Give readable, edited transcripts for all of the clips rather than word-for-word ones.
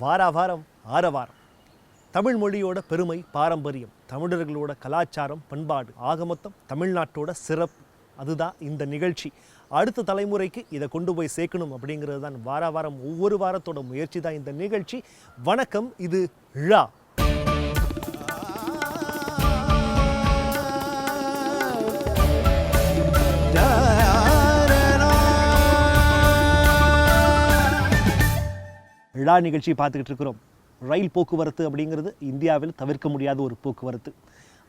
வாரம் ஆரவாரம். தமிழ் மொழியோட பெருமை, பாரம்பரியம், தமிழர்களோட கலாச்சாரம், பண்பாடு, ஆக மொத்தம் தமிழ்நாட்டோட சிறப்பு. அதுதான் இந்த நிகழ்ச்சி. அடுத்த தலைமுறைக்கு இதை கொண்டு போய் சேர்க்கணும் அப்படிங்கிறது தான் வாரம் ஒவ்வொரு வாரத்தோட முயற்சி தான் இந்த நிகழ்ச்சி. வணக்கம், இது ழா. ழா நிகழ்ச்சி பார்த்துக்கிட்டு இருக்கிறோம். ரயில் போக்குவரத்து அப்படிங்கிறது இந்தியாவில் தவிர்க்க முடியாத ஒரு போக்குவரத்து.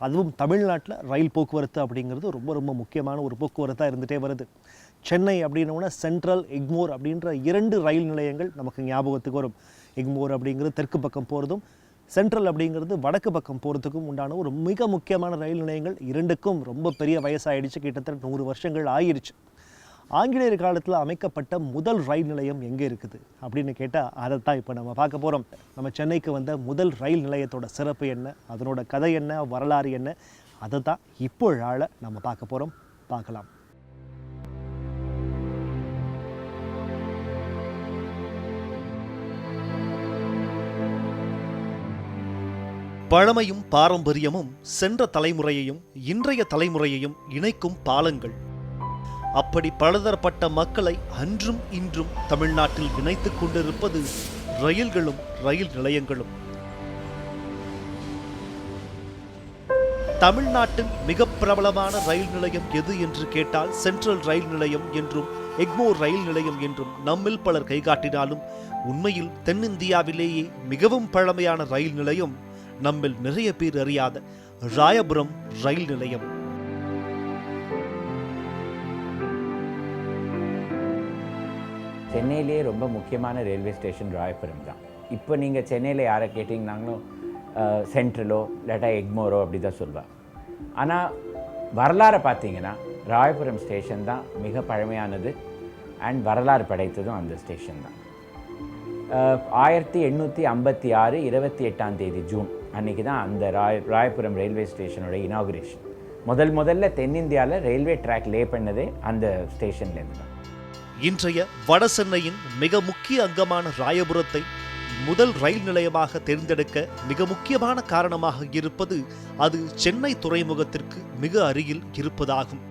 அதுவும் தமிழ்நாட்டில் ரயில் போக்குவரத்து அப்படிங்கிறது ரொம்ப ரொம்ப முக்கியமான ஒரு போக்குவரத்தாக இருந்துகிட்டே வருது. சென்னை அப்படின்னோன்னா சென்ட்ரல், எக்மோர் அப்படின்ற 2 ரயில் நிலையங்கள் நமக்கு ஞாபகத்துக்கு வரும். எக்மோர் அப்படிங்கிறது தெற்கு பக்கம் போகிறதும், சென்ட்ரல் அப்படிங்கிறது வடக்கு பக்கம் போகிறதுக்கும் உண்டான ஒரு மிக முக்கியமான ரயில் நிலையங்கள். 2க்கும் ரொம்ப பெரிய வயசாகிடுச்சு, கிட்டத்தட்ட 100 வருஷங்கள் ஆயிடுச்சு. ஆங்கிலேயர் காலத்தில் அமைக்கப்பட்ட முதல் ரயில் நிலையம் எங்கே இருக்குது அப்படின்னு கேட்டால் அதை தான் இப்போ நம்ம பார்க்க போகிறோம். நம்ம சென்னைக்கு வந்த முதல் ரயில் நிலையத்தோட சிறப்பு என்ன, அதனோட கதை என்ன, வரலாறு என்ன, அதை தான் இப்போ நம்ம பார்க்க போகிறோம். பார்க்கலாம். பழமையும் பாரம்பரியமும் சென்ற தலைமுறையையும் இன்றைய தலைமுறையையும் இணைக்கும் பாலங்கள். அப்படி பலதரப்பட்ட மக்களை அன்றும் இன்றும் தமிழ்நாட்டில் இணைத்துக் கொண்டிருப்பது ரயில்களும் ரயில் நிலையங்களும். தமிழ்நாட்டின் மிக பிரபலமான ரயில் நிலையம் எது என்று கேட்டால் சென்ட்ரல் ரயில் நிலையம் என்றும் எக்மோர் ரயில் நிலையம் என்றும் நம்மில் பலர் கைகாட்டினாலும் உண்மையில் தென்னிந்தியாவிலேயே மிகவும் பழமையான ரயில் நிலையம் நம்மில் நிறைய பேர் அறியாத ராயபுரம் ரயில் நிலையம். சென்னையிலேயே ரொம்ப முக்கியமான ரயில்வே ஸ்டேஷன் ராயபுரம் தான். இப்போ நீங்கள் சென்னையில் யாரை கேட்டிங்கனாங்களும் சென்ட்ரலோ இல்லாட்டா எக்மோரோ அப்படி தான் சொல்லுவாங்க. ஆனால் வரலாறை பார்த்தீங்கன்னா ராயபுரம் ஸ்டேஷன் தான் மிக பழமையானது அண்ட் வரலாறு படைத்ததும் அந்த ஸ்டேஷன் தான். 1856 28 ஜூன் அன்றைக்கி தான் அந்த ராயபுரம் ரயில்வே ஸ்டேஷனோட இனாகுரேஷன். முதல்ல தென்னிந்தியாவில் ரயில்வே ட்ராக் லே பண்ணதே அந்த ஸ்டேஷன்லேருந்து தான். இன்றைய வட சென்னையின் மிக முக்கிய அங்கமான ராயபுரத்தை முதல் ரயில் நிலையமாக தேர்ந்தெடுக்க மிக முக்கியமான காரணமாக இருப்பது அது சென்னை துறைமுகத்திற்கு மிக அருகில் இருப்பதாகும்.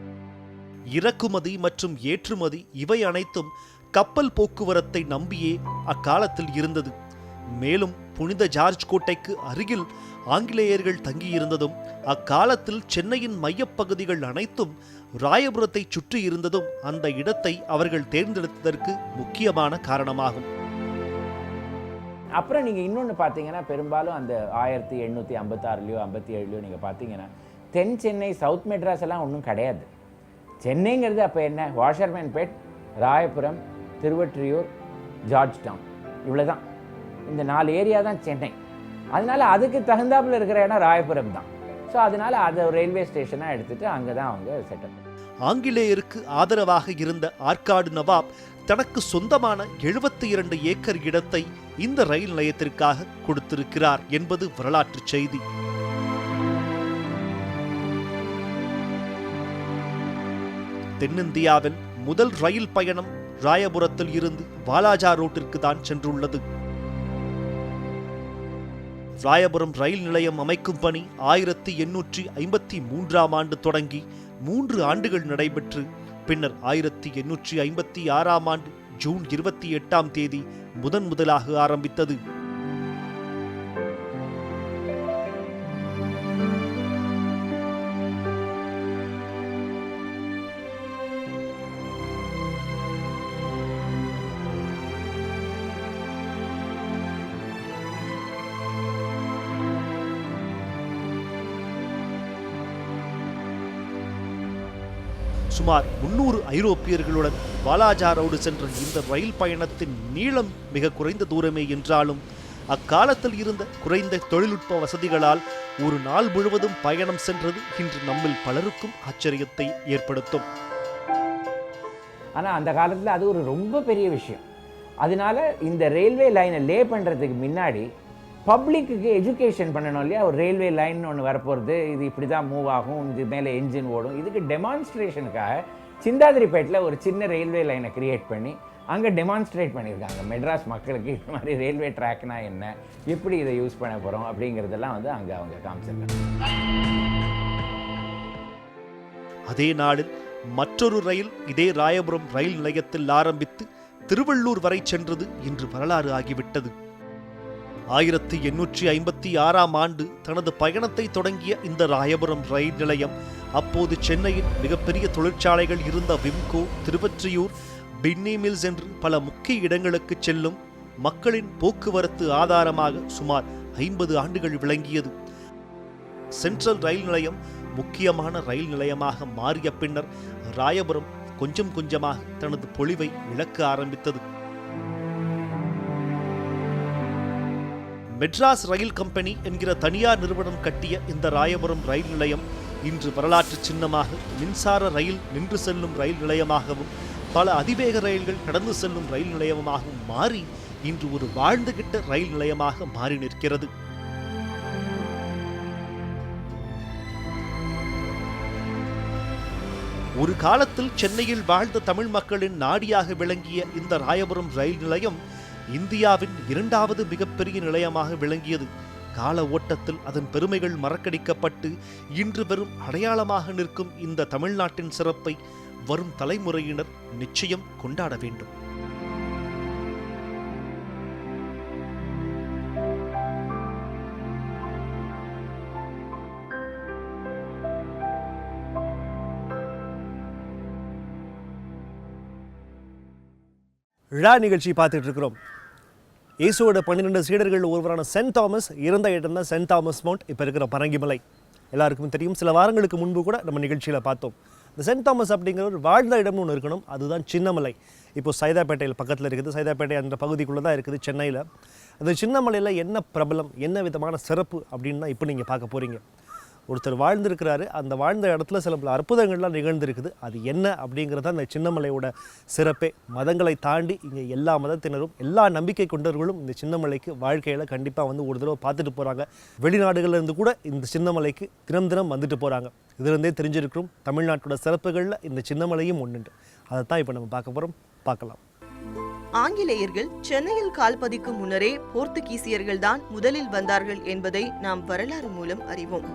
இறக்குமதி மற்றும் ஏற்றுமதி இவை அனைத்தும் கப்பல் போக்குவரத்தை நம்பியே அக்காலத்தில் இருந்தது. மேலும் புனித ஜார்ஜ் கோட்டைக்கு அருகில் ஆங்கிலேயர்கள் தங்கியிருந்ததும் அக்காலத்தில் சென்னையின் மையப்பகுதிகள் அனைத்தும் ராயபுரத்தை சுற்றி இருந்ததும் அந்த இடத்தை அவர்கள் தேர்ந்தெடுத்ததற்கு முக்கியமான காரணமாகும். அப்புறம் நீங்கள் இன்னொன்று பார்த்தீங்கன்னா பெரும்பாலும் அந்த 1856 57 நீங்கள் பார்த்தீங்கன்னா தென் சென்னை, சவுத் மெட்ராஸ் எல்லாம் ஒன்றும் கிடையாது. சென்னைங்கிறது அப்போ என்ன, வாஷர்மேன்பேட், ராயபுரம், திருவொற்றியூர், ஜார்ஜ் டவுன், இவ்வளோதான். இந்த 4 ஏரியா தான் சென்னை. அதனால அதுக்கு தகுந்தாப்புல இருக்கிற இடம் ராயபுரம் தான். ஸோ அதனால அதை ரயில்வே ஸ்டேஷனாக எடுத்துட்டு அங்கே தான் அவங்க செட்டப். ஆங்கிலேயருக்கு ஆதரவாக இருந்த ஆற்காடு நவாப் தனக்கு சொந்தமான 72 ஏக்கர் இடத்தை இந்த ரயில் நிலையத்திற்காக கொடுத்திருக்கிறார் என்பது வரலாற்று செய்தி. தென்னிந்தியாவில் முதல் ரயில் பயணம் ராயபுரத்தில் இருந்து வாலாஜா ரோட்டிற்கு தான் சென்றுள்ளது. ராயபுரம் ரயில் நிலையம் அமைக்கும் பணி 1853ஆம் ஆண்டு தொடங்கி 3 ஆண்டுகள் நடைபெற்று பின்னர் 1856ஆம் ஆண்டு ஜூன் 28ஆம் தேதி முதலாக ஆரம்பித்தது. சுமார் 300 ஐரோப்பியர்களுடன் வாலாஜா ரோடு சென்ற இந்த ரயில் பயணத்தின் நீளம் மிக குறைந்த தூரமே என்றாலும் அக்காலத்தில் இருந்த குறைந்த தொழில்நுட்ப வசதிகளால் ஒரு நாள் முழுவதும் பயணம் சென்றது இன்று நம்மில் பலருக்கும் ஆச்சரியத்தை ஏற்படுத்தும். ஆனால் அந்த காலத்தில் அது ஒரு ரொம்ப பெரிய விஷயம். அதனால இந்த ரயில்வே லைனை லே பண்ணுறதுக்கு முன்னாடி பப்ளிக்கு எஜுகேஷன் பண்ணணும் இல்லையா. ஒரு ரயில்வே லைன் ஒன்று வரப்போகிறது, இது இப்படி தான் மூவ் ஆகும், இது மேலே என்ஜின் ஓடும். இதுக்கு டெமான்ஸ்ட்ரேஷனுக்காக சிந்தாதிரிப்பேட்டில் ஒரு சின்ன ரயில்வே லைனை கிரியேட் பண்ணி அங்கே டெமான்ஸ்ட்ரேட் பண்ணியிருக்காங்க மெட்ராஸ் மக்களுக்கு இந்த மாதிரி ரயில்வே ட்ராக்னா என்ன, எப்படி இதை யூஸ் பண்ண போகிறோம் அப்படிங்கிறதெல்லாம் வந்து அங்கே அவங்க காமிச்சிருக்காங்க. அதே நாளில் மற்றொரு ரயில் இதே ராயபுரம் ரயில் நிலையத்தில் ஆரம்பித்து திருவள்ளூர் வரை சென்றது இன்று வரலாறு ஆகிவிட்டது. 1856ஆம் ஆண்டு தனது பயணத்தை தொடங்கிய இந்த ராயபுரம் ரயில் நிலையம் அப்போது சென்னையின் மிகப்பெரிய தொழிற்சாலைகள் இருந்த விம்கோ, திருவொற்றியூர், பின்னி மில்ஸ் என்று பல முக்கிய இடங்களுக்கு செல்லும் மக்களின் போக்குவரத்து ஆதாரமாக சுமார் 50 ஆண்டுகள் விளங்கியது. சென்ட்ரல் ரயில் நிலையம் முக்கியமான ரயில் நிலையமாக மாறிய பின்னர் ராயபுரம் கொஞ்சம் கொஞ்சமாக தனது பொலிவை இழக்க ஆரம்பித்தது. மெட்ராஸ் ரயில் கம்பெனி என்கிற தனியார் நிறுவனம் கட்டிய இந்த ராயபுரம் ரயில் நிலையம் இன்று வரலாற்று சின்னமாக மின்சார ரயில் நின்று செல்லும் ரயில் நிலையமாகவும் பல அதிவேக ரயில்கள் கடந்து செல்லும் ரயில் நிலையமாகவும் மாறி இன்று ஒரு வாழ்ந்துகிட்ட ரயில் நிலையமாக மாறி நிற்கிறது. ஒரு காலத்தில் சென்னையில் வாழ்ந்த தமிழ் மக்களின் நாடியாக விளங்கிய இந்த ராயபுரம் ரயில் நிலையம் இந்தியாவின் 2வது மிகப்பெரிய நிலையமாக விளங்கியது. கால ஓட்டத்தில் அதன் பெருமைகள் மறக்கடிக்கப்பட்டு இன்று வெறும் அடையாளமாக நிற்கும் இந்த தமிழ்நாட்டின் சிறப்பை வரும் தலைமுறையினர் நிச்சயம் கொண்டாட வேண்டும். விழா நிகழ்ச்சி பார்த்துட்டு இருக்கிறோம். இயேசுவோட 12 சீடர்கள் ஒருவரான சென்ட் தாமஸ் இறந்த இடம் தான் சென்ட் தாமஸ் மவுண்ட், இப்போ இருக்கிற பரங்கிமலை. எல்லாருக்கும் தெரியும். சில வாரங்களுக்கு முன்பு கூட நம்ம நிகழ்ச்சியில் பார்த்தோம். இந்த சென்ட் தாமஸ் அப்படிங்கிற ஒரு வாழ்ந்த இடம்னு ஒன்று இருக்கணும், அதுதான் சின்னமலை. இப்போ சைதாப்பேட்டையில் பக்கத்தில் இருக்குது. சைதாப்பேட்டை அந்த பகுதிக்குள்ளே தான் இருக்குது சென்னையில். அந்த சின்னமலையில் என்ன பிரபலம், என்ன விதமான சிறப்பு அப்படின்னு தான் இப்போ நீங்கள் பார்க்க போகிறீங்க. ஒருத்தர் வாழ்ந்திருக்கிறாரு, அந்த வாழ்ந்த இடத்துல சில பல அற்புதங்கள்லாம் நிகழ்ந்திருக்குது. அது என்ன அப்படிங்கிறத அந்த சின்னமலையோட சிறப்பே. மதங்களை தாண்டி இங்கே எல்லா மதத்தினரும் எல்லா நம்பிக்கை கொண்டவர்களும் இந்த சின்னமலைக்கு வாழ்க்கையில் கண்டிப்பாக வந்து ஒரு தடவை பார்த்துட்டு போகிறாங்க. வெளிநாடுகளிலிருந்து கூட இந்த சின்னமலைக்கு தினம் தினம் வந்துட்டு போகிறாங்க. இதுலேருந்தே தெரிஞ்சிருக்கிறோம் தமிழ்நாட்டோட சிறப்புகளில் இந்த சின்னமலையும் ஒன்றுண்டு. அதை தான் இப்போ நம்ம பார்க்க போகிறோம். பார்க்கலாம். ஆங்கிலேயர்கள் சென்னையில் கால் பதிக்கும் முன்னரே போர்த்துகீசியர்கள் தான் முதலில் வந்தார்கள் என்பதை நாம் வரலாறு மூலம் அறிவோம்.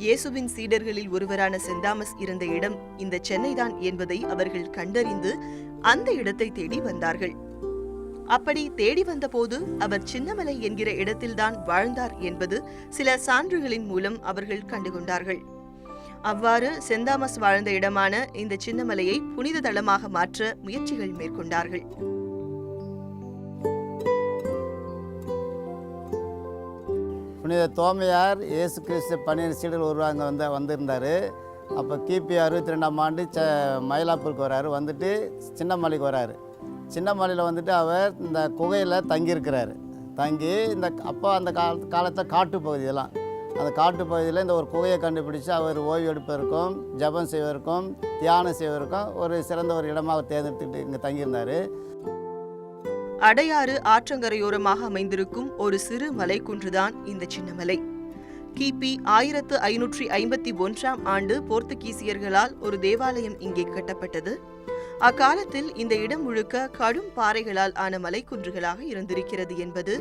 இயேசுவின் சீடர்களில் ஒருவரான சென்ட் தாமஸ் இருந்த இடம் இந்த சென்னைதான் என்பதை அவர்கள் கண்டறிந்து அந்த இடத்தை தேடி வந்தார்கள். அப்படி தேடி வந்தபோது அவர் சின்னமலை என்கிற இடத்தில்தான் வாழ்ந்தார் என்பது சில சான்றுகளின் மூலம் அவர்கள் கண்டுகொண்டார்கள். அவ்வாறு சென்ட் தாமஸ் வாழ்ந்த இடமான இந்த சின்னமலையை புனித தலமாக மாற்ற முயற்சிகள் மேற்கொண்டார்கள். புனித தோமையார் இயேசு கிறிஸ்து 12 சீடர்கள் ஒருவர் அங்கே வந்திருந்தார். அப்போ கிபி 62ஆம் ஆண்டு மயிலாப்பூருக்கு வராரு. வந்துட்டு சின்னமலைக்கு வராரு. சின்னமலையில் வந்துட்டு அவர் இந்த குகையில் தங்கியிருக்கிறார். தங்கி அப்போ அந்த காலத்தில் காட்டு பகுதியெல்லாம், அந்த காட்டு பகுதியில் இந்த ஒரு குகையை கண்டுபிடிச்சு அவர் ஓய்வு எடுப்பதற்கும் ஜபம் செய்வதற்கும் தியானம் செய்வதற்கும் ஒரு சிறந்த ஒரு இடமாக அவர் தேர்ந்தெடுத்துட்டு இங்கே தங்கியிருந்தார். அடையாறு ஆற்றங்கரையோரமாக அமைந்திருக்கும் ஒரு சிறு மலைக்குன்றுதான் இந்த சின்னமலை. கிபி 1551ஆம் ஆண்டு போர்த்துகீசியர்களால் ஒரு தேவாலயம் இங்கே கட்டப்பட்டது. அக்காலத்தில் இந்த இடம் முழுக்க கடும் பாறைகளால் ஆன மலைக்குன்றுகளாக இருந்திருக்கிறது என்பது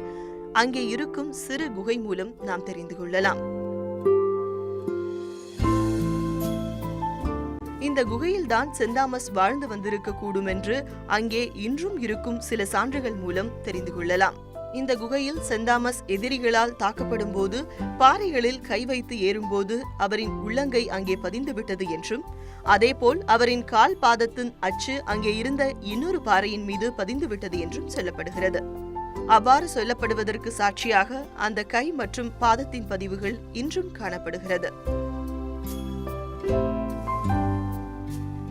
அங்கே இருக்கும் சிறு குகை மூலம் நாம் தெரிந்து கொள்ளலாம். இந்த குகையில்தான் சென்ட் தாமஸ் வாழ்ந்து வந்திருக்க கூடும் என்று அங்கே இன்றும் இருக்கும் சில சான்றுகள் மூலம் தெரிந்து கொள்ளலாம். இந்த குகையில் சென்ட் தாமஸ் எதிரிகளால் தாக்கப்படும் போது பாறைகளில் கை வைத்து ஏறும்போது அவரின் உள்ளங்கை அங்கே பதிந்து விட்டது என்றும், அதேபோல் அவரின் கால் பாதத்தின் அச்சு அங்கே இருந்த இன்னொரு பாறையின் மீது பதிந்து விட்டது என்றும் சொல்லப்படுகிறது. அவ்வாறு சொல்லப்படுவதற்கு சாட்சியாக அந்த கை மற்றும் பாதத்தின் பதிவுகள் இன்றும் காணப்படுகிறது.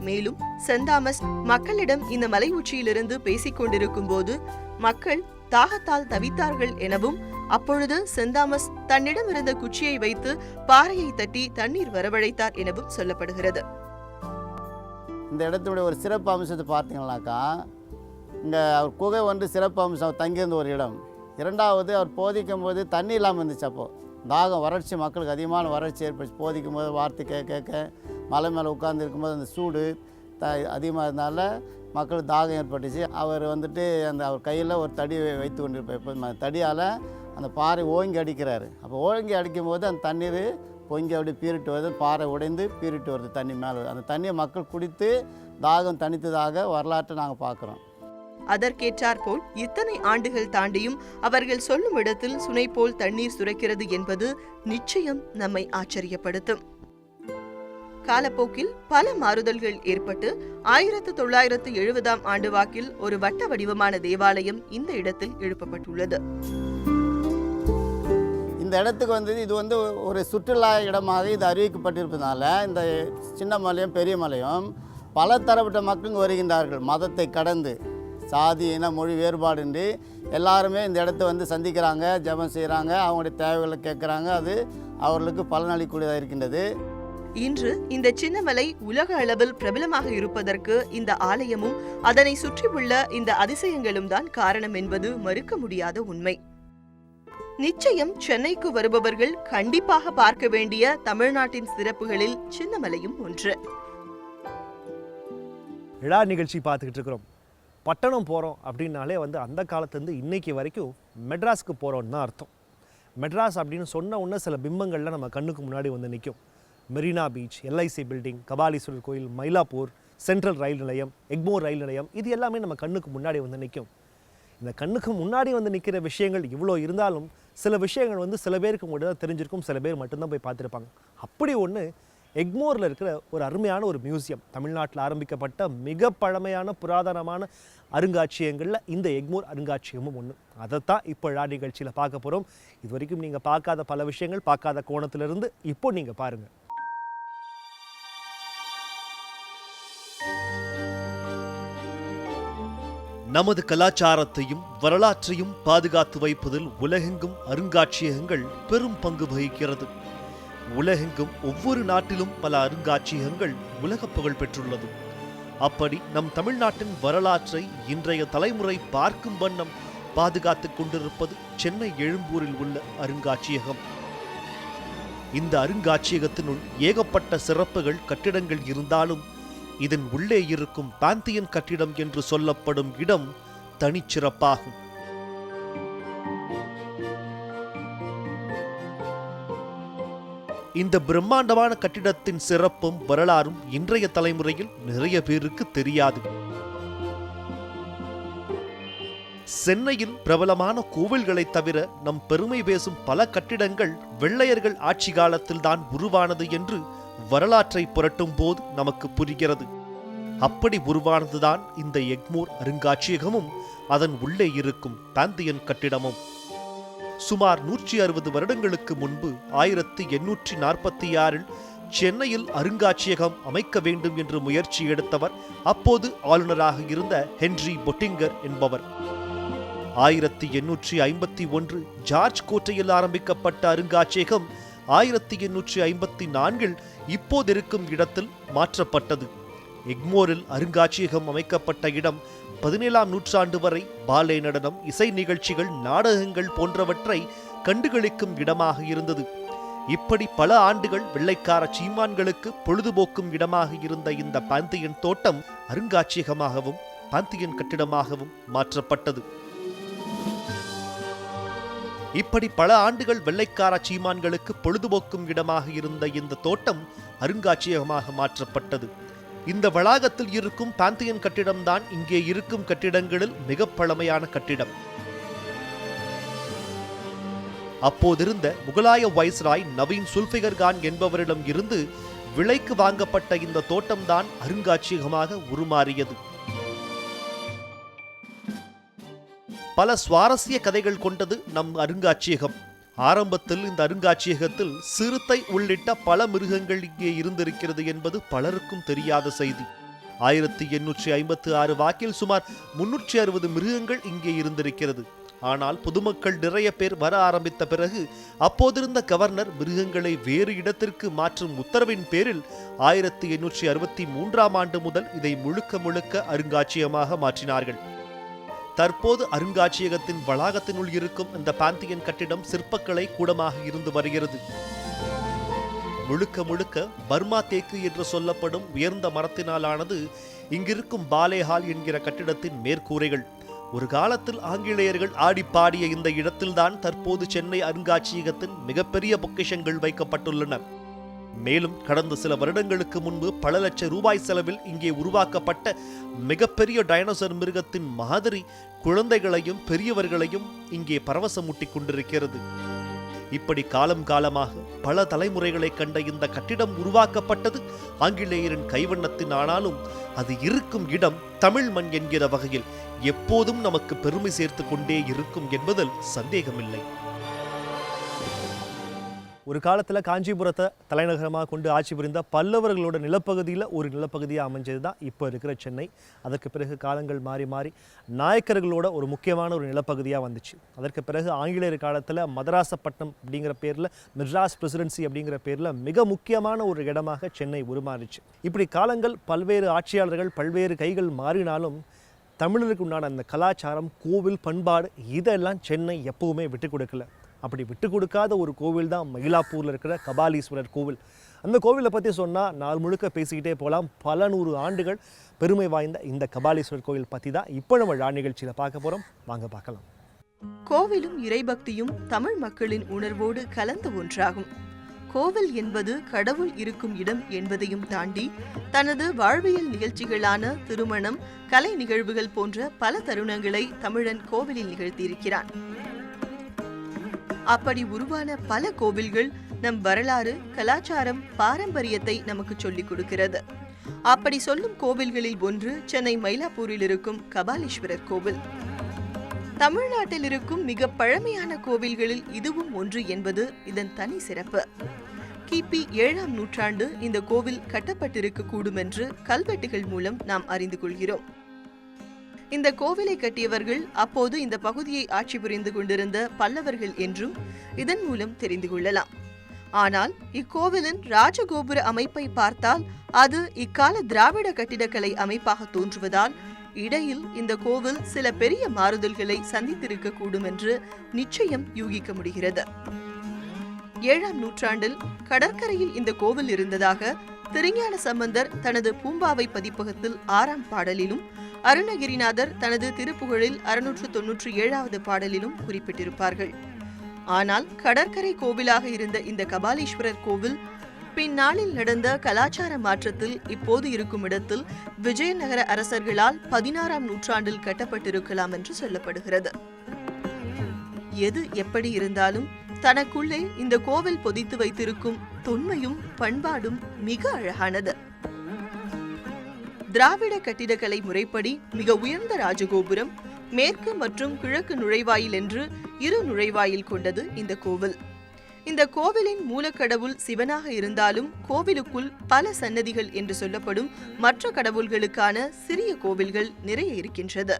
மேலும் சென்ட் தாமஸ் மக்களிடம் இந்த மலை உச்சியிலிருந்து பேசிக் கொண்டிருக்கும் போது மக்கள் தாகத்தால் தவித்தார்கள் எனவும், அப்பொழுது சென்ட் தாமஸ் தன்னிடம் இருந்த குச்சியை வைத்து பாறையை தட்டி தண்ணீர் வரவழைத்தார் எனவும் சொல்லப்படுகிறது. இந்த இடத்துடைய ஒரு சிறப்பு அம்சத்தை பார்த்தீங்கன்னாக்கா, இங்கே அவர் குகை ஒன்று சிறப்பு அம்சம் தங்கியிருந்த ஒரு இடம். இரண்டாவது, அவர் போதிக்கும் போது தண்ணி இல்லாமல் இருந்துச்சு. அப்போது தாகம், வறட்சி, மக்களுக்கு அதிகமான வறட்சி ஏற்படுச்சு. போதிக்கும் போது வார்த்தை கேட்க மலை மேலே உட்கார்ந்து இருக்கும்போது அந்த சூடு அதிகமாக இருந்தனால மக்களுக்கு தாகம் ஏற்பட்டுச்சு. அவர் வந்துட்டு அவர் கையில் ஒரு தடி வைத்து கொண்டிருப்பார். இப்போ தடியால் அந்த பாறை ஓங்கி அடிக்கிறாரு. அப்போ ஓங்கி அடிக்கும்போது அந்த தண்ணீர் பொங்கி அப்படி பீரிட்டு வருது, பாறை உடைந்து பீரிட்டு வருது தண்ணி மேலே. அந்த தண்ணியை மக்கள் குடித்து தாகம் தணித்ததாக வரலாற்றை நாங்கள் பார்க்குறோம். அதற்கேற்றாற்போல் இத்தனை ஆண்டுகள் தாண்டியும் அவர்கள் சொல்லும் இடத்தில் சுனை போல் தண்ணீர் சுரக்கிறது என்பது நிச்சயம் நம்மை ஆச்சரியப்படுத்தும். காலப்போக்கில் பல மாறுதல்கள் ஏற்பட்டு 1970ஆம் ஆண்டு வாக்கில் ஒரு வட்ட வடிவமான தேவாலயம் இந்த இடத்தில் எழுப்பப்பட்டுள்ளது. இந்த இடத்துக்கு வந்தது இது ஒரு சுற்றுலா இடமாக இது அறிவிக்கப்பட்டிருப்பதனால இந்த சின்ன மலையும் பெரிய மலையும் பல தரப்பட்ட மக்களுங்க வருகின்றார்கள். மதத்தை கடந்து சாதி இன மொழி வேறுபாடின்றி எல்லாருமே இந்த இடத்த சந்திக்கிறாங்க, ஜெபம் செய்கிறாங்க, அவங்களுடைய தேவைகளை கேட்குறாங்க. அது அவர்களுக்கு பலனளிக்கூடியதாக இருக்கின்றது. இன்று இந்த சின்னமலை உலக அளவில் பிரபலமாக இருப்பதற்கு இந்த ஆலயமும் அதனை சுற்றியுள்ள இந்த அதிசயங்களும் தான் காரணம் என்பது மறுக்க முடியாத உண்மை. நிச்சயம் சென்னைக்கு வருபவர்கள் கண்டிப்பாக பார்க்க வேண்டிய தமிழ்நாட்டின் சிறப்புகளில் சின்னமலையும் ஒன்று. விழா நிகழ்ச்சி பார்த்துக்கிட்டு இருக்கிறோம். பட்டணம் போகிறோம் அப்படின்னாலே அந்த காலத்துலேருந்து இன்னைக்கு வரைக்கும் மெட்ராஸ்க்கு போகிறோன்னு தான் அர்த்தம். மெட்ராஸ் அப்படின்னு சொன்ன உடனே சில பிம்பங்கள்லாம் நம்ம கண்ணுக்கு முன்னாடி நிற்கும். Marina beach, LIC building, Kapaleeswarar கோயில், மயிலாப்பூர், சென்ட்ரல் ரயில் நிலையம், எக்மோர் ரயில் நிலையம், இது எல்லாமே நம்ம கண்ணுக்கு முன்னாடி நிற்கும். இந்த கண்ணுக்கு முன்னாடி நிற்கிற விஷயங்கள் இவ்வளோ இருந்தாலும் சில விஷயங்கள் சில பேருக்கு மட்டும் தான் தெரிஞ்சிருக்கும், சில பேர் மட்டும்தான் போய் பார்த்துருப்பாங்க. அப்படி ஒன்று எக்மோரில் இருக்கிற ஒரு அருமையான ஒரு மியூசியம், தமிழ்நாட்டில் ஆரம்பிக்கப்பட்ட மிக பழமையான புராதனமான அருங்காட்சியகங்களில் இந்த எக்மோர் அருங்காட்சியகமும் ஒன்று. அதைத்தான் இப்போ விழா நிகழ்ச்சியில் பார்க்க போகிறோம். இது வரைக்கும் நீங்கள் பார்க்காத பல விஷயங்கள், பார்க்காத கோணத்திலிருந்து இப்போ நீங்கள் பாருங்கள். நமது கலாச்சாரத்தையும் வரலாற்றையும் பாதுகாத்து வைப்பதில் உலகெங்கும் அருங்காட்சியகங்கள் பெரும் பங்கு வகிக்கிறது. உலகெங்கும் ஒவ்வொரு நாட்டிலும் பல அருங்காட்சியகங்கள் உலக புகழ் பெற்றுள்ளது. அப்படி நம் தமிழ்நாட்டின் வரலாற்றை இன்றைய தலைமுறை பார்க்கும் வண்ணம் பாதுகாத்துக் கொண்டிருப்பது சென்னை எழும்பூரில் உள்ள அருங்காட்சியகம். இந்த அருங்காட்சியகத்தினுள் ஏகப்பட்ட சிறப்புகள், கட்டிடங்கள் இருந்தாலும் இதன் உள்ளே இருக்கும் பாந்தியன் கட்டிடம் என்று சொல்லப்படும் இடம் தனிச்சிறப்பாகும். இந்த பிரம்மாண்டமான கட்டிடத்தின் சிறப்பும் வரலாறும் இன்றைய தலைமுறையில் நிறைய பேருக்கு தெரியாது. சென்னையில் பிரபலமான கோவில்களை தவிர நம் பெருமை பேசும் பல கட்டிடங்கள் வெள்ளையர்கள் ஆட்சி காலத்தில் தான் உருவானது என்று வரலாற்றை புரட்டும் போது நமக்கு புரிகிறது. அப்படி உருவானதுதான் இந்த எக்மோர் அருங்காட்சியகமும் அதன் உள்ளே இருக்கும் பாந்தியன் கட்டிடமும். சுமார் 160 வருடங்களுக்கு முன்பு 1846இல் சென்னையில் அருங்காட்சியகம் அமைக்க வேண்டும் என்று முயற்சி எடுத்தவர் அப்போது ஆளுநராக இருந்த ஹென்றி பொட்டிங்கர் என்பவர். 1851 ஜார்ஜ் கோட்டையில் ஆரம்பிக்கப்பட்ட அருங்காட்சியகம் 1854இல் இப்போதிருக்கும் இடத்தில் மாற்றப்பட்டது. எக்மோரில் அருங்காட்சியகம் அமைக்கப்பட்ட இடம் 17ஆம் நூற்றாண்டு வரை பாலே நடனம், இசை நிகழ்ச்சிகள், நாடகங்கள் போன்றவற்றை கண்டுகளிக்கும் இடமாக இருந்தது. இப்படி பல ஆண்டுகள் வெள்ளைக்கார சீமான்களுக்கு பொழுதுபோக்கும் இடமாக இருந்த இந்த பாந்தியன் தோட்டம் அருங்காட்சியகமாகவும் பாந்தியன் கட்டிடமாகவும் மாற்றப்பட்டது. இப்படி பல ஆண்டுகள் வெள்ளைக்கார சீமான்களுக்கு பொழுதுபோக்கும் இடமாக இருந்த இந்த தோட்டம் அருங்காட்சியகமாக மாற்றப்பட்டது. இந்த வளாகத்தில் இருக்கும் பாந்தியன் கட்டிடம்தான் இங்கே இருக்கும் கட்டிடங்களில் மிக பழமையான கட்டிடம். அப்போதிருந்த முகலாய வைஸ்ராய் நவீன் சுல்ஃபிகர் கான் என்பவரிடம் இருந்து விலைக்கு வாங்கப்பட்ட இந்த தோட்டம்தான் அருங்காட்சியகமாக உருமாறியது. பல சுவாரஸ்ய கதைகள் கொண்டது நம் அருங்காட்சியகம். ஆரம்பத்தில் இந்த அருங்காட்சியகத்தில் சிறுத்தை உள்ளிட்ட பல மிருகங்கள் இங்கே இருந்திருக்கிறது என்பது பலருக்கும் தெரியாத செய்தி. 1856 வாக்கில் சுமார் 360 மிருகங்கள் இங்கே இருந்திருக்கிறது. ஆனால் பொதுமக்கள் நிறைய பேர் வர ஆரம்பித்த பிறகு அப்போதிருந்த கவர்னர் மிருகங்களை வேறு இடத்திற்கு மாற்றும் உத்தரவின் பேரில் 1863ஆம் ஆண்டு முதல் இதை முழுக்க முழுக்க அருங்காட்சியகமாக மாற்றினார்கள். தற்போது அருங்காட்சியகத்தின் வளாகத்தினுள் இருக்கும் இந்த பாந்தியன் கட்டிடம் சிற்பக்கலை கூடமாக இருந்து வருகிறது. முழுக்க முழுக்க பர்மா தேக்கு என்று சொல்லப்படும் உயர்ந்த மரத்தினாலானது இங்கிருக்கும் பாலேஹால் என்கிற கட்டிடத்தின் மேற்கூரைகள். ஒரு காலத்தில் ஆங்கிலேயர்கள் ஆடி பாடிய இந்த இடத்தில்தான் தற்போது சென்னை அருங்காட்சியகத்தின் மிகப்பெரிய பொக்கிஷங்கள் வைக்கப்பட்டுள்ளன. மேலும் கடந்த சில வருடங்களுக்கு முன்பு பல லட்சம் ரூபாய் செலவில் இங்கே உருவாக்கப்பட்ட மிகப்பெரிய டைனோசர் மிருகத்தின் மாதிரி குழந்தைகளையும் பெரியவர்களையும் இங்கே பரவசமூட்டிக் கொண்டிருக்கிறது. இப்படி காலம் காலமாக பல தலைமுறைகளை கண்ட இந்த கட்டிடம் உருவாக்கப்பட்டது ஆங்கிலேயரின் கைவண்ணத்தின். ஆனாலும் அது இருக்கும் இடம் தமிழ் மண் என்கிற வகையில் எப்போதும் நமக்கு பெருமை சேர்த்து கொண்டே இருக்கும் என்பதில் சந்தேகமில்லை. ஒரு காலத்தில் காஞ்சிபுரத்தை தலைநகரமாக கொண்டு ஆட்சி புரிந்த பல்லவர்களோட நிலப்பகுதியில் ஒரு நிலப்பகுதியாக அமைஞ்சது தான் இப்போ இருக்கிற சென்னை. அதற்கு பிறகு காலங்கள் மாறி மாறி நாயக்கர்களோட ஒரு முக்கியமான ஒரு நிலப்பகுதியாக வந்துச்சு. அதற்கு பிறகு ஆங்கிலேயர் காலத்தில் மதராசப்பட்டினம் அப்படிங்கிற பேரில் மெட்ராஸ் பிரசிடென்சி அப்படிங்கிற பேரில் மிக முக்கியமான ஒரு இடமாக சென்னை உருமாறிச்சு. இப்படி காலங்கள் பல்வேறு ஆட்சியாளர்கள் பல்வேறு கைகள் மாறினாலும் தமிழருக்கு உண்டான அந்த கலாச்சாரம், கோவில், பண்பாடு இதெல்லாம் சென்னை எப்பவுமே விட்டு கொடுக்கல. அப்படி விட்டு கொடுக்காத ஒரு கோவில் தான் மயிலாப்பூரில் இருக்கிற கபாலீஸ்வரர் கோவில். அந்த கோவிலை பற்றி சொன்னால் நாள் முழுக்க பேசிக்கிட்டே போகலாம். பல நூறு ஆண்டுகள் பெருமை வாய்ந்த இந்த கபாலீஸ்வரர் கோவில் பற்றி தான் இப்போ நம்ம நிகழ்ச்சியில் பார்க்க போகிறோம். வாங்க பார்க்கலாம். கோவிலும் இறைபக்தியும் தமிழ் மக்களின் உணர்வோடு கலந்த ஒன்றாகும். கோவில் என்பது கடவுள் இருக்கும் இடம் என்பதையும் தாண்டி தனது வாழ்வியல் நிகழ்ச்சிகளான திருமணம், கலை நிகழ்வுகள் போன்ற பல தருணங்களை தமிழன் கோவிலில் நிகழ்த்தியிருக்கிறான். அப்படி உருவான பல கோவில்கள் நம் வரலாறு, கலாச்சாரம், பாரம்பரியத்தை நமக்கு சொல்லிக் கொடுக்கிறது. அப்படி சொல்லும் கோவில்களில் ஒன்று சென்னை மயிலாப்பூரில் இருக்கும் கபாலீஸ்வரர் கோவில். தமிழ்நாட்டில் இருக்கும் மிக பழமையான கோவில்களில் இதுவும் ஒன்று என்பது இதன் தனி சிறப்பு. கிபி 7ஆம் நூற்றாண்டு இந்த கோவில் கட்டப்பட்டிருக்க கூடும் என்று கல்வெட்டுகள் மூலம் நாம் அறிந்து கொள்கிறோம். இந்த கோவிலை கட்டியவர்கள் அப்போது இந்த பகுதியை ஆட்சி புரிந்து கொண்டிருந்த பல்லவர்கள் என்றும் இதன் மூலம் தெரிந்து கொள்ளலாம். ஆனால் இக்கோவிலின் ராஜகோபுர அமைப்பை பார்த்தால் அது இக்கால திராவிட கட்டிடக்கலை அமைப்பாக தோன்றுவதால் இடையில் இந்த கோவில் சில பெரிய மாறுதல்களை சந்தித்திருக்க கூடும் என்று நிச்சயம் யூகிக்க முடிகிறது. 7ஆம் நூற்றாண்டில் கடற்கரையில் இந்த கோவில் இருந்ததாக திருஞான சம்பந்தர் தனது பூம்பாவை பதிப்பகத்தில் 6ஆம் பாடலிலும், அருணகிரிநாதர் தனது திருப்புகழில் 697வது பாடலிலும் குறிப்பிட்டிருப்பார்கள். ஆனால் கடற்கரை கோவிலாக இருந்த இந்த கபாலீஸ்வரர் கோவில் பின்னாளில் நடந்த கலாச்சார மாற்றத்தில் இப்போது இருக்கும் இடத்தில் விஜயநகர அரசர்களால் 16ஆம் நூற்றாண்டில் கட்டப்பட்டிருக்கலாம் என்று சொல்லப்படுகிறது. எது எப்படி இருந்தாலும் தனக்குள்ளே இந்த கோவில் பொதித்து வைத்திருக்கும் தொன்மையும் பண்பாடும் மிக அழகானது. திராவிட கட்டிடக்கலை முறைப்படி மிக உயர்ந்த ராஜகோபுரம், மேற்கு மற்றும் கிழக்கு நுழைவாயில் என்று 2 நுழைவாயில் கொண்டது இந்த கோவில். இந்த கோவிலின் மூலக்கடவுள் சிவனாக இருந்தாலும் கோவிலுக்குள் பல சன்னதிகள் என்று சொல்லப்படும் மற்ற கடவுள்களுக்கான சிறிய கோவில்கள் நிறைய இருக்கின்றது.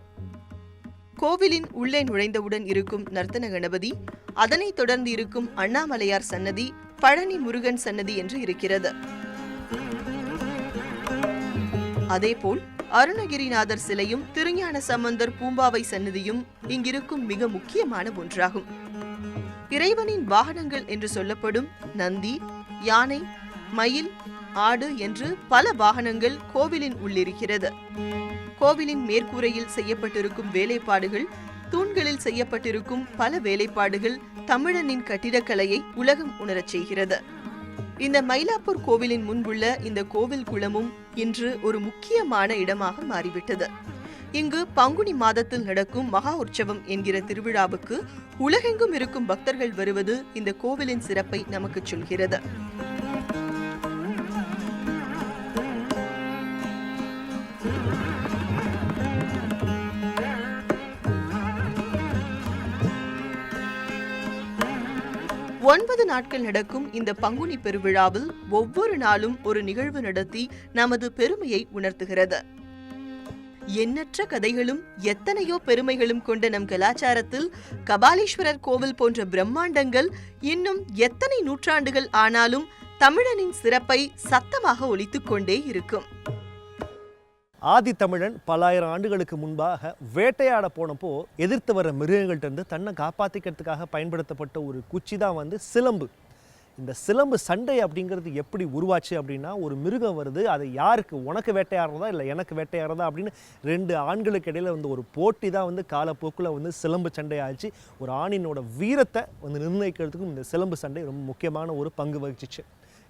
கோவிலின் உள்ளே நுழைந்தவுடன் இருக்கும் நர்த்தன கணபதி, அதனைத் தொடர்ந்து இருக்கும் அண்ணாமலையார் சன்னதி, பழனி முருகன் சன்னதி என்று இருக்கிறது. அதேபோல் அருணகிரிநாதர் சிலையும் திருஞான சம்பந்தர் பூம்பாவை சன்னதியும் இங்கிருக்கும் மிக முக்கியமான ஒன்றாகும். இறைவனின் வாகனங்கள் என்று சொல்லப்படும் நந்தி, யானை, மயில், ஆடு என்று பல வாகனங்கள் கோவிலின் உள்ளிருக்கிறது. கோவிலின் மேற்கூரையில் செய்யப்பட்டிருக்கும் வேலைப்பாடுகள், தூண்களில் செய்யப்பட்டிருக்கும் பல வேலைப்பாடுகள் தமிழனின் கட்டிடக்கலையை உலகம் உணரச் செய்கிறது. இந்த மயிலாப்பூர் கோவிலின் முன்புள்ள இந்த கோவில் குளமும் இன்று ஒரு முக்கியமான இடமாக மாறிவிட்டது. இங்கு பங்குனி மாதத்தில் நடக்கும் மகா உற்சவம் என்கிற திருவிழாவுக்கு உலகெங்கும் இருக்கும் பக்தர்கள் வருவது இந்த கோவிலின் சிறப்பை நமக்கு சொல்கிறது. ஒன்பது நாட்கள் நடக்கும் இந்த பங்குனி பெருவிழாவில் ஒவ்வொரு நாளும் ஒரு நிகழ்வு நடத்தி நமது பெருமையை உணர்த்துகிறது. எண்ணற்ற கதைகளும் எத்தனையோ பெருமைகளும் கொண்ட நம் கலாச்சாரத்தில் கபாலீஸ்வரர் கோவில் போன்ற பிரம்மாண்டங்கள் இன்னும் எத்தனை நூற்றாண்டுகள் ஆனாலும் தமிழனின் சிறப்பை சத்தமாக ஒலித்துக் கொண்டே இருக்கும். ஆதி தமிழன் பல்லாயிரம் ஆண்டுகளுக்கு முன்பாக வேட்டையாட போனப்போ எதிர்த்து வர மிருகங்கள்ட்ட இருந்து தன்னை காப்பாற்றிக்கிறதுக்காக பயன்படுத்தப்பட்ட ஒரு குச்சி தான் சிலம்பு. இந்த சிலம்பு சண்டை அப்படிங்கிறது எப்படி உருவாச்சு அப்படின்னா, ஒரு மிருகம் வருது, அது யாருக்கு, உனக்கு வேட்டையாடுறதா இல்லை எனக்கு வேட்டையாடுறதா அப்படின்னு 2 ஆண்களுக்கு இடையில வந்து ஒரு போட்டி தான் வந்து காலப்போக்கில் வந்து சிலம்பு சண்டை ஆச்சு. ஒரு ஆணினோட வீரத்தை வந்து நிர்ணயிக்கிறதுக்கும் இந்த சிலம்பு சண்டை ரொம்ப முக்கியமான ஒரு பங்கு வகிச்சிச்சு.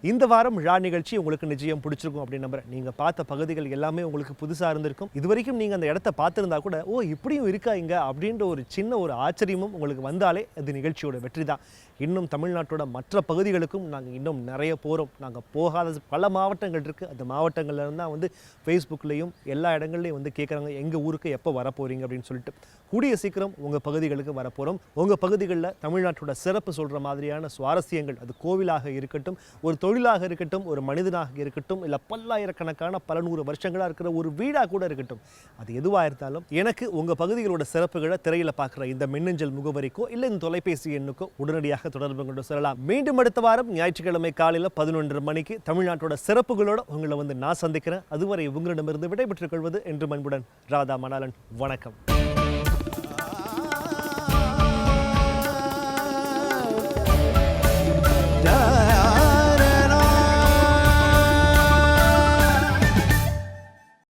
இந்த வாரம் ழா நிகழ்ச்சி உங்களுக்கு நிச்சயம் பிடிச்சிருக்கும் அப்படின்னு நம்புறேன். நீங்கள் பார்த்த பகுதிகள் எல்லாமே உங்களுக்கு புதுசாக இருந்திருக்கும். இது வரைக்கும் நீங்கள் அந்த இடத்த பார்த்துருந்தா கூட, ஓ இப்படியும் இருக்கா இங்கே அப்படின்ற ஒரு சின்ன ஒரு ஆச்சரியமும் உங்களுக்கு வந்தாலே அது நிகழ்ச்சியோட வெற்றி தான். இன்னும் தமிழ்நாட்டோட மற்ற பகுதிகளுக்கும் நாங்கள் இன்னும் நிறைய போகிறோம். நாங்கள் போகாத பல மாவட்டங்கள் இருக்குது. அந்த மாவட்டங்கள்ல இருந்தால் வந்து ஃபேஸ்புக்லேயும் எல்லா இடங்கள்லையும் வந்து கேட்குறாங்க, எங்கள் ஊருக்கு எப்போ வரப்போகிறீங்க அப்படின்னு சொல்லிட்டு. கூடிய சீக்கிரம் உங்கள் பகுதிகளுக்கு வரப்போகிறோம். உங்கள் பகுதிகளில் தமிழ்நாட்டோட சிறப்பு சொல்கிற மாதிரியான சுவாரஸ்யங்கள், அது கோவிலாக இருக்கட்டும், ஒரு தொழிலாக இருக்கட்டும், ஒரு மனிதனாக இருக்கட்டும், இல்லை பல்லாயிரக்கணக்கான பல 100 வருஷங்களாக இருக்கிற ஒரு வீடாக கூட இருக்கட்டும், அது எதுவாக இருந்தாலும் எனக்கு உங்கள் பகுதிகளோட சிறப்புகளை திரையில் பார்க்குற இந்த மின்னஞ்சல் முகவரிக்கோ இல்லை இந்த தொலைபேசி எண்ணுக்கோ உடனடியாக தொடர்பு கொண்டு சொல்லலாம். மீண்டும் அடுத்த வாரம் ஞாயிற்றுக்கிழமை காலையில் 11:30 மணிக்கு தமிழ்நாட்டோட சிறப்புகளோட உங்களை வந்து நான் சந்திக்கிறேன். அதுவரை உங்களிடமிருந்து விடைபெற்றுக் கொள்வது என்று அன்புடன் ராதா மணாலன். வணக்கம்.